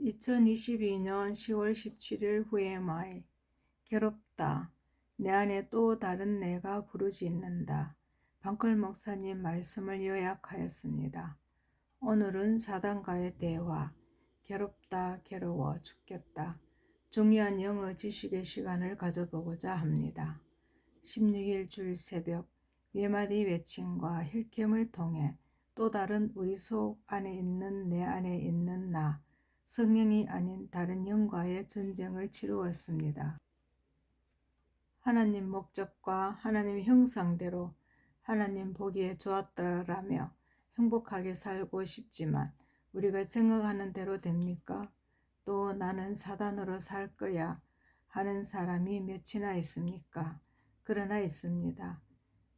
2022년 10월 17일 VMI 괴롭다. 내 안에 또 다른 내가 부르짖는다. 방클 목사님 말씀을 요약하였습니다. 오늘은 사단과의 대화, 괴롭다, 괴로워 죽겠다. 중요한 영어 지식의 시간을 가져보고자 합니다. 16일 주일 새벽 외마디 외침과 힐캠을 통해 또 다른 우리 속 안에 있는 내 안에 있는 나, 성령이 아닌 다른 영과의 전쟁을 치루었습니다. 하나님 목적과 하나님 형상대로 하나님 보기에 좋았다라며 행복하게 살고 싶지만 우리가 생각하는 대로 됩니까? 또 나는 사단으로 살 거야 하는 사람이 몇이나 있습니까? 그러나 있습니다.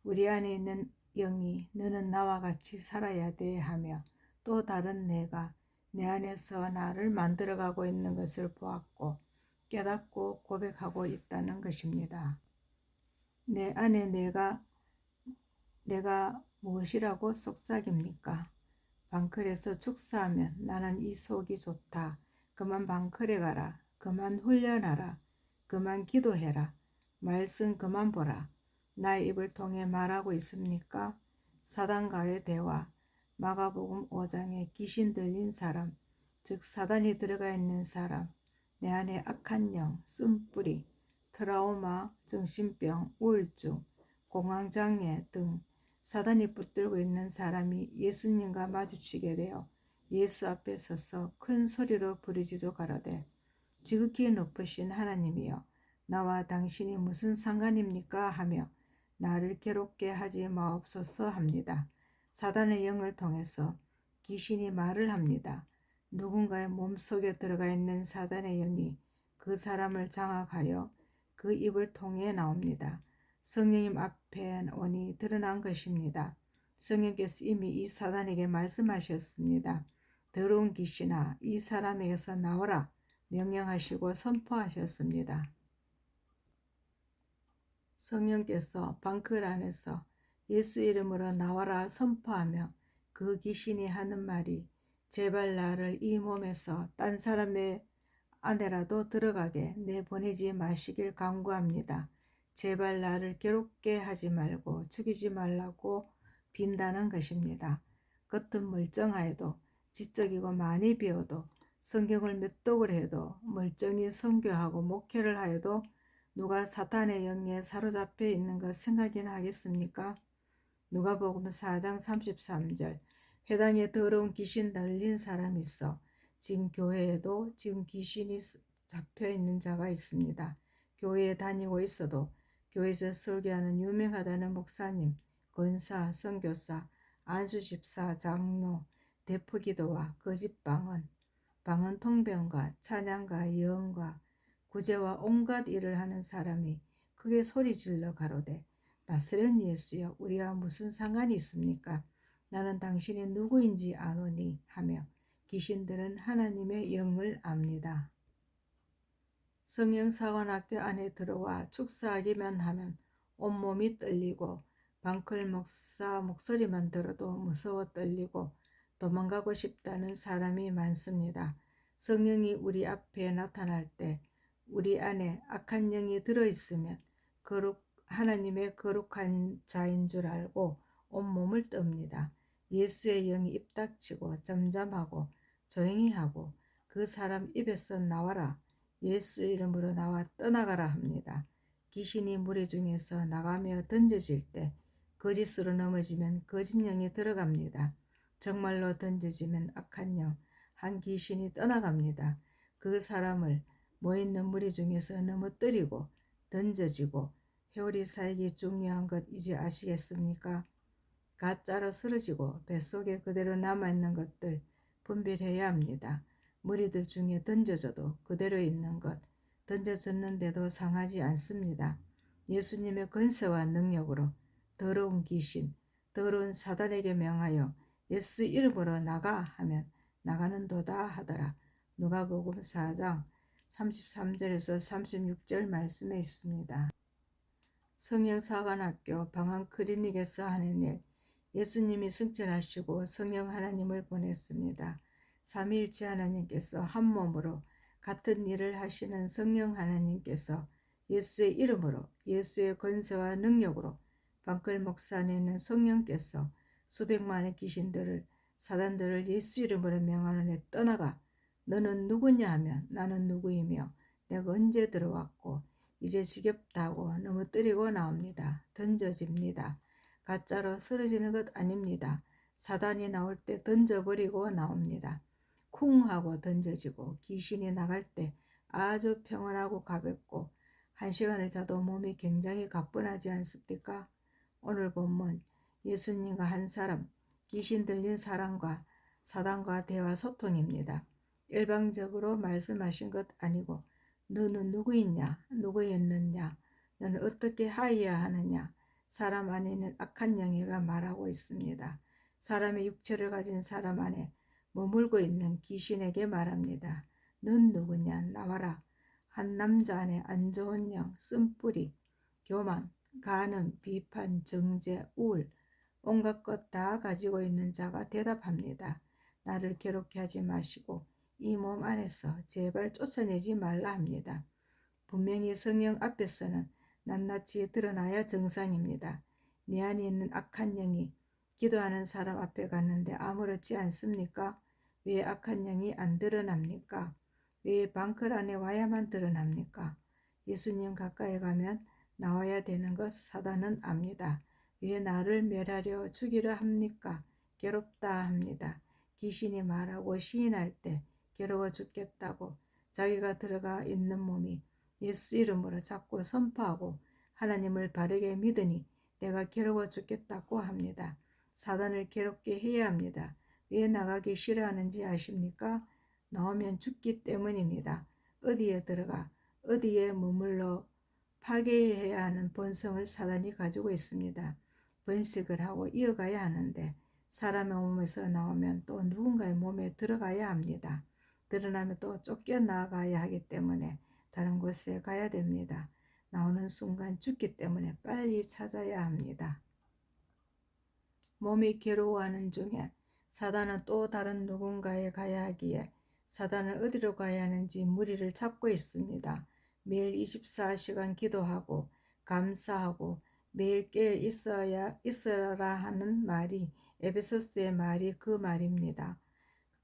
우리 안에 있는 영이 너는 나와 같이 살아야 돼 하며 또 다른 내가 내 안에서 나를 만들어가고 있는 것을 보았고 깨닫고 고백하고 있다는 것입니다. 내 안에 내가 무엇이라고 속삭입니까? 방클에서 축사하면 나는 이 속이 좋다. 그만 방클에 가라. 그만 훈련하라. 그만 기도해라. 말씀 그만 보라. 나의 입을 통해 말하고 있습니까? 사단과의 대화. 마가복음 5장에 귀신 들린 사람, 즉 사단이 들어가 있는 사람, 내 안에 악한 영, 쓴뿌리, 트라우마, 정신병, 우울증, 공황장애 등 사단이 붙들고 있는 사람이 예수님과 마주치게 되어 예수 앞에 서서 큰 소리로 부르짖어 가로되 지극히 높으신 하나님이여 나와 당신이 무슨 상관입니까 하며 나를 괴롭게 하지 마옵소서 합니다. 사단의 영을 통해서 귀신이 말을 합니다. 누군가의 몸속에 들어가 있는 사단의 영이 그 사람을 장악하여 그 입을 통해 나옵니다. 성령님 앞에 오니 드러난 것입니다. 성령께서 이미 이 사단에게 말씀하셨습니다. 더러운 귀신아 이 사람에게서 나오라 명령하시고 선포하셨습니다. 성령께서 방클 안에서 예수 이름으로 나와라 선포하며 그 귀신이 하는 말이 제발 나를 이 몸에서 딴 사람의 안에라도 들어가게 내보내지 마시길 간구합니다. 제발 나를 괴롭게 하지 말고 죽이지 말라고 빈다는 것입니다. 겉은 멀쩡하여도 지적이고 많이 배워도 성경을 몇 독을 해도 멀쩡히 선교하고 목회를 하여도 누가 사탄의 영에 사로잡혀 있는 것 생각이나 하겠습니까? 누가복음 4장 33절 회당에 더러운 귀신 들린 사람이 있어 지금 교회에도 지금 귀신이 잡혀 있는 자가 있습니다. 교회에 다니고 있어도 교회에서 설교하는 유명하다는 목사님, 권사, 선교사, 안수집사, 장로, 대포기도와 거짓방언, 방언통변과 찬양과 예언과 구제와 온갖 일을 하는 사람이 크게 소리질러 가로되 나스렛 예수여 우리와 무슨 상관이 있습니까? 나는 당신이 누구인지 아노니 하며 귀신들은 하나님의 영을 압니다. 성령사관학교 안에 들어와 축사하기만 하면 온몸이 떨리고 방클 목사 목소리만 들어도 무서워 떨리고 도망가고 싶다는 사람이 많습니다. 성령이 우리 앞에 나타날 때 우리 안에 악한 영이 들어있으면 하나님의 거룩한 자인 줄 알고 온몸을 떱니다. 예수의 영이 입 닥치고 잠잠하고 조용히 하고 그 사람 입에서 나와라. 예수 이름으로 나와 떠나가라 합니다. 귀신이 무리 중에서 나가며 던져질 때 거짓으로 넘어지면 거짓 영이 들어갑니다. 정말로 던져지면 악한 영, 한 귀신이 떠나갑니다. 그 사람을 모여있는 무리 중에서 넘어뜨리고 던져지고 회오리 사역이 중요한 것 이제 아시겠습니까? 가짜로 쓰러지고 뱃속에 그대로 남아있는 것들 분별해야 합니다. 무리들 중에 던져져도 그대로 있는 것, 던져졌는데도 상하지 않습니다. 예수님의 권세와 능력으로 더러운 귀신, 더러운 사단에게 명하여 예수 이름으로 나가 하면 나가는도다 하더라. 누가복음 4장 33절에서 36절 말씀에 있습니다. 성령사관학교 방언클리닉에서 하는 일, 예수님이 승천하시고 성령 하나님을 보냈습니다. 삼위일체 하나님께서 한 몸으로 같은 일을 하시는 성령 하나님께서 예수의 이름으로 예수의 권세와 능력으로 방클 목사 안에 있는 성령께서 수백만의 귀신들을 사단들을 예수 이름으로 명하노니 떠나가 너는 누구냐 하면 나는 누구이며 내가 언제 들어왔고 이제 지겹다고 넘어뜨리고 나옵니다. 던져집니다. 가짜로 쓰러지는 것 아닙니다. 사단이 나올 때 던져버리고 나옵니다. 쿵 하고 던져지고 귀신이 나갈 때 아주 평온하고 가볍고 1시간을 자도 몸이 굉장히 가뿐하지 않습니까? 오늘 본문 예수님과 한 사람, 귀신 들린 사람과 사단과 대화 소통입니다. 일방적으로 말씀하신 것 아니고 너는 누구이냐? 누구였느냐? 너는 어떻게 하여야 하느냐? 사람 안에 있는 악한 영예가 말하고 있습니다. 사람의 육체를 가진 사람 안에 머물고 있는 귀신에게 말합니다. 넌 누구냐? 나와라. 한 남자 안에 안 좋은 영, 쓴뿌리, 교만, 간음, 비판, 정죄, 우울, 온갖 것 다 가지고 있는 자가 대답합니다. 나를 괴롭게 하지 마시고 이 몸 안에서 제발 쫓아내지 말라 합니다. 분명히 성령 앞에서는 낱낱이 드러나야 정상입니다. 내 안에 있는 악한 영이 기도하는 사람 앞에 갔는데 아무렇지 않습니까? 왜 악한 영이 안 드러납니까? 왜 방클 안에 와야만 드러납니까? 예수님 가까이 가면 나와야 되는 것 사단은 압니다. 왜 나를 멸하려 죽이려 합니까? 괴롭다 합니다. 귀신이 말하고 시인할 때 괴로워 죽겠다고 자기가 들어가 있는 몸이 예수 이름으로 자꾸 선포하고 하나님을 바르게 믿으니 내가 괴로워 죽겠다고 합니다. 사단을 괴롭게 해야 합니다. 왜 나가기 싫어하는지 아십니까? 나오면 죽기 때문입니다. 어디에 들어가 어디에 머물러 파괴해야 하는 본성을 사단이 가지고 있습니다. 번식을 하고 이어가야 하는데 사람의 몸에서 나오면 또 누군가의 몸에 들어가야 합니다. 드러나면 또 쫓겨나가야 하기 때문에 다른 곳에 가야 됩니다. 나오는 순간 죽기 때문에 빨리 찾아야 합니다. 몸이 괴로워하는 중에 사단은 또 다른 누군가에 가야 하기에 사단은 어디로 가야 하는지 무리를 찾고 있습니다. 매일 24시간 기도하고 감사하고 매일 깨어 있어라 하는 말이 에베소스의 말이 그 말입니다.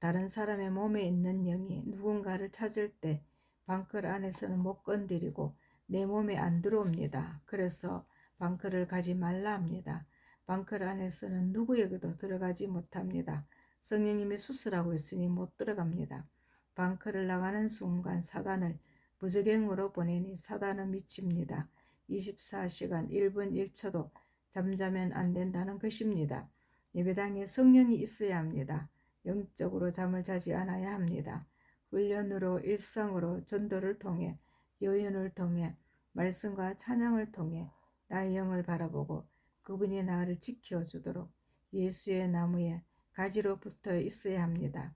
다른 사람의 몸에 있는 영이 누군가를 찾을 때 방클 안에서는 못 건드리고 내 몸에 안 들어옵니다. 그래서 방클을 가지 말라 합니다. 방클 안에서는 누구에게도 들어가지 못합니다. 성령님이 수술하고 있으니 못 들어갑니다. 방클을 나가는 순간 사단을 무적행으로 보내니 사단은 미칩니다. 24시간 1분 1초도 잠자면 안 된다는 것입니다. 예배당에 성령이 있어야 합니다. 영적으로 잠을 자지 않아야 합니다. 훈련으로 일상으로 전도를 통해 요연을 통해 말씀과 찬양을 통해 나의 영을 바라보고 그분이 나를 지켜주도록 예수의 나무에 가지로 붙어 있어야 합니다.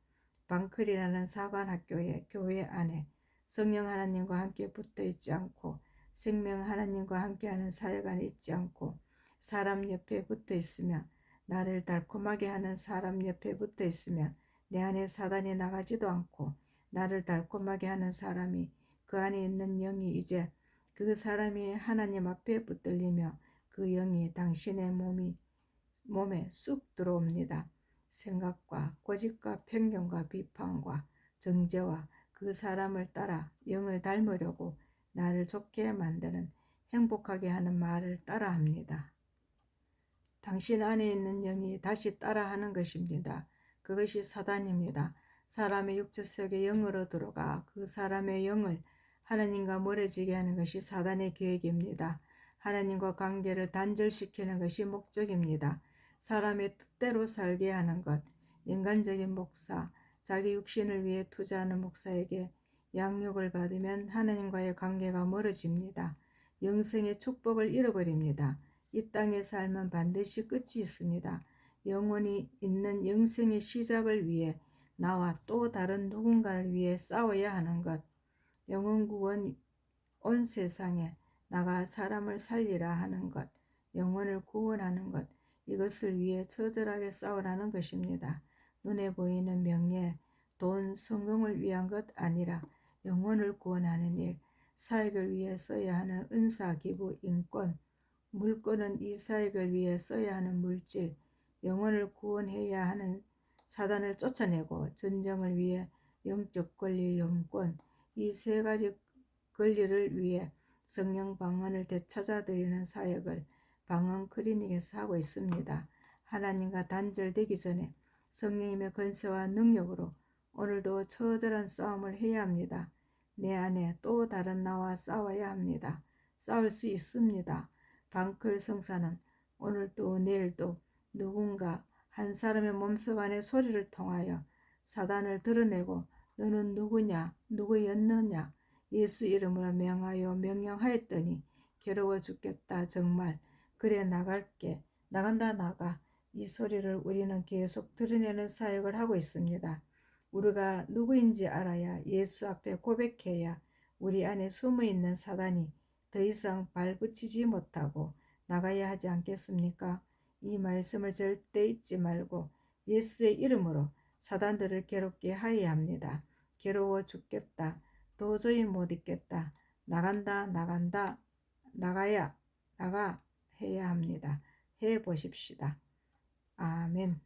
방클이라는 사관학교의 교회 안에 성령 하나님과 함께 붙어 있지 않고 생명 하나님과 함께하는 사역안에 있지 않고 사람 옆에 붙어 있으면 나를 달콤하게 하는 사람 옆에 붙어 있으면 내 안에 사단이 나가지도 않고 나를 달콤하게 하는 사람이 그 안에 있는 영이 이제 그 사람이 하나님 앞에 붙들리며 그 영이 당신의 몸에 쑥 들어옵니다. 생각과 고집과 편견과 비판과 정죄와 그 사람을 따라 영을 닮으려고 나를 좋게 만드는 행복하게 하는 말을 따라합니다. 당신 안에 있는 영이 다시 따라하는 것입니다. 그것이 사단입니다. 사람의 육체 속에 영으로 들어가 그 사람의 영을 하나님과 멀어지게 하는 것이 사단의 계획입니다. 하나님과 관계를 단절시키는 것이 목적입니다. 사람의 뜻대로 살게 하는 것, 인간적인 목사, 자기 육신을 위해 투자하는 목사에게 양육을 받으면 하나님과의 관계가 멀어집니다. 영생의 축복을 잃어버립니다. 이 땅의 삶은 반드시 끝이 있습니다. 영원히 있는 영생의 시작을 위해 나와 또 다른 누군가를 위해 싸워야 하는 것, 영혼구원 온 세상에 나가 사람을 살리라 하는 것, 영혼을 구원하는 것, 이것을 위해 처절하게 싸우라는 것입니다. 눈에 보이는 명예, 돈, 성공을 위한 것 아니라 영혼을 구원하는 일, 사역을 위해 써야 하는 은사, 기부, 인권, 물권은 이 사역을 위해 써야 하는 물질, 영혼을 구원해야 하는 사단을 쫓아내고 전쟁을 위해 영적 권리, 영권, 이 세 가지 권리를 위해 성령 방언을 되찾아드리는 사역을 방언 클리닉에서 하고 있습니다. 하나님과 단절되기 전에 성령님의 권세와 능력으로 오늘도 처절한 싸움을 해야 합니다. 내 안에 또 다른 나와 싸워야 합니다. 싸울 수 있습니다. 방클 성사는 오늘도 내일도 누군가 한 사람의 몸속 안의 소리를 통하여 사단을 드러내고 너는 누구냐 누구였느냐 예수 이름으로 명하여 명령하였더니 괴로워 죽겠다 정말 그래 나갈게 나간다 나가 이 소리를 우리는 계속 드러내는 사역을 하고 있습니다. 우리가 누구인지 알아야 예수 앞에 고백해야 우리 안에 숨어있는 사단이 더 이상 발붙이지 못하고 나가야 하지 않겠습니까? 이 말씀을 절대 잊지 말고 예수의 이름으로 사단들을 괴롭게 하여야 합니다. 괴로워 죽겠다. 도저히 못 있겠다. 나간다 나간다 나가야 나가 해야 합니다. 해 보십시다. 아멘.